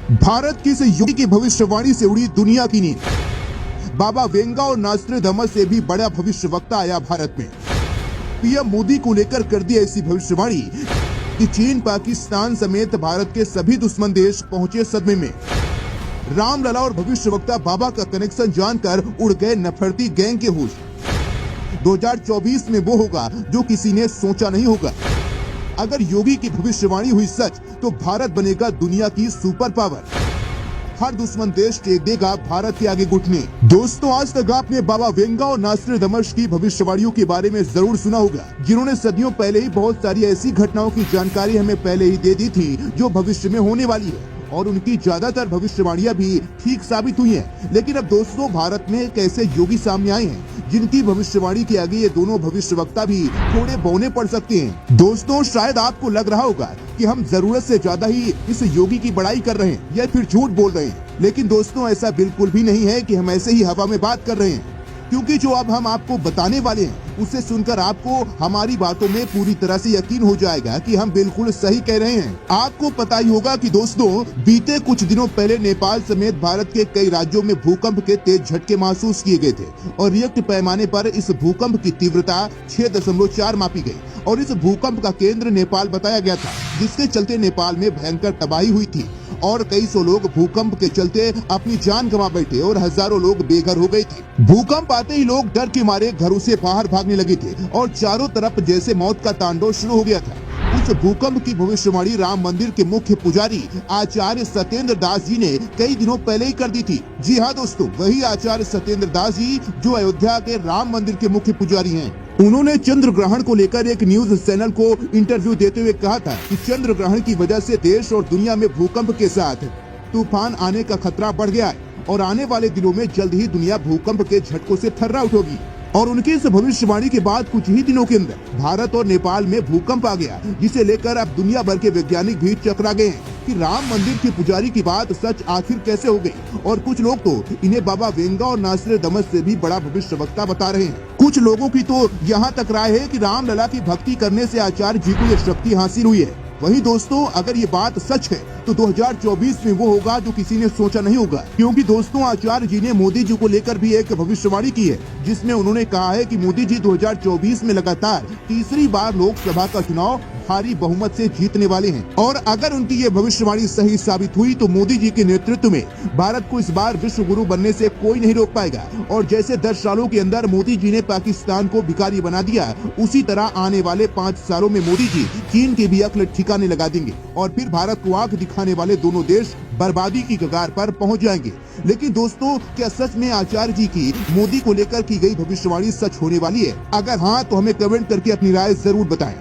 भारत की इस योगी की भविष्यवाणी से उड़ी दुनिया की नींद। बाबा वेंगा और नॉस्ट्रेडमस से भी बड़ा भविष्यवक्ता आया भारत में। पीएम मोदी को लेकर कर दी ऐसी भविष्यवाणी कि चीन, पाकिस्तान समेत भारत के सभी दुश्मन देश पहुंचे सदमे में। रामलला और भविष्यवक्ता बाबा का कनेक्शन जानकर उड़ गए नफरती गैंग के होश। 2024 में वो होगा जो किसी ने सोचा नहीं होगा। अगर योगी की भविष्यवाणी हुई सच तो भारत बनेगा दुनिया की सुपर पावर। हर दुश्मन देश टेक देगा भारत के आगे घुटने। दोस्तों, आज तक आपने बाबा वेंगा और नॉस्ट्रेडमस की भविष्यवाणियों के बारे में जरूर सुना होगा, जिन्होंने सदियों पहले ही बहुत सारी ऐसी घटनाओं की जानकारी हमें पहले ही दे दी थी जो भविष्य में होने वाली है, और उनकी ज्यादातर भविष्यवाणियां भी ठीक साबित हुई हैं। लेकिन अब दोस्तों, भारत में एक ऐसे योगी सामने आए हैं जिनकी भविष्यवाणी के आगे ये दोनों भविष्यवक्ता भी थोड़े बौने पड़ सकते हैं। दोस्तों, शायद आपको लग रहा होगा कि हम जरूरत से ज्यादा ही इस योगी की बड़ाई कर रहे हैं या फिर झूठ बोल रहे हैं, लेकिन दोस्तों ऐसा बिल्कुल भी नहीं है कि हम ऐसे ही हवा में बात कर रहे हैं, क्योंकि जो अब हम आपको बताने वाले हैं उसे सुनकर आपको हमारी बातों में पूरी तरह से यकीन हो जाएगा कि हम बिल्कुल सही कह रहे हैं। आपको पता ही होगा कि दोस्तों, बीते कुछ दिनों पहले नेपाल समेत भारत के कई राज्यों में भूकंप के तेज झटके महसूस किए गए थे, और रिक्टर पैमाने पर इस भूकंप की तीव्रता 6.4 मापी गई, और इस भूकंप का केंद्र नेपाल बताया गया था, जिसके चलते नेपाल में भयंकर तबाही हुई थी और कई सौ लोग भूकंप के चलते अपनी जान गंवा बैठे और हजारों लोग बेघर हो गए थे। भूकंप आते ही लोग डर के मारे घरों से बाहर भागने लगे थे और चारों तरफ जैसे मौत का तांडव शुरू हो गया था। उस भूकंप की भविष्यवाणी राम मंदिर के मुख्य पुजारी आचार्य सत्येंद्र दास जी ने कई दिनों पहले ही कर दी थी। जी हाँ दोस्तों, वही आचार्य सत्येंद्र दास जी जो अयोध्या के राम मंदिर के मुख्य पुजारी हैं। उन्होंने चंद्र ग्रहण को लेकर एक न्यूज चैनल को इंटरव्यू देते हुए कहा था कि चंद्र ग्रहण की वजह से देश और दुनिया में भूकंप के साथ तूफान आने का खतरा बढ़ गया है, और आने वाले दिनों में जल्द ही दुनिया भूकंप के झटकों से थर्रा उठेगी। और उनकी इस भविष्यवाणी के बाद कुछ ही दिनों के अंदर भारत और नेपाल में भूकंप आ गया, जिसे लेकर अब दुनिया भर के वैज्ञानिक भी चकरा गए हैं कि राम मंदिर के पुजारी की बात सच आखिर कैसे हो गई। और कुछ लोग तो इन्हें बाबा वेंगा और नॉस्ट्रेडमस से भी बड़ा भविष्यवक्ता बता रहे हैं। कुछ लोगों की तो यहाँ तक राय है कि रामलला की भक्ति करने से आचार्य जी को ये शक्ति हासिल हुई है। वहीं दोस्तों, अगर ये बात सच है तो 2024 में वो होगा जो किसी ने सोचा नहीं होगा, क्योंकि दोस्तों आचार्य जी ने मोदी जी को लेकर भी एक भविष्यवाणी की है, जिसमें उन्होंने कहा है कि मोदी जी 2024 में लगातार तीसरी बार लोकसभा का चुनाव भारी बहुमत से जीतने वाले हैं। और अगर उनकी ये भविष्यवाणी सही साबित हुई तो मोदी जी के नेतृत्व में भारत को इस बार विश्व गुरु बनने से कोई नहीं रोक पाएगा। और जैसे 10 सालों के अंदर मोदी जी ने पाकिस्तान को भिखारी बना दिया, उसी तरह आने वाले 5 सालों में मोदी जी चीन के भी अक्ल ठिकाने लगा देंगे, और फिर भारत को आंख दिखाने वाले दोनों देश बर्बादी की कगार पर पहुंच जाएंगे। लेकिन दोस्तों, क्या सच में आचार्य जी की मोदी को लेकर की गई भविष्यवाणी सच होने वाली है? अगर हाँ तो हमें कमेंट करके अपनी राय जरूर बताएं।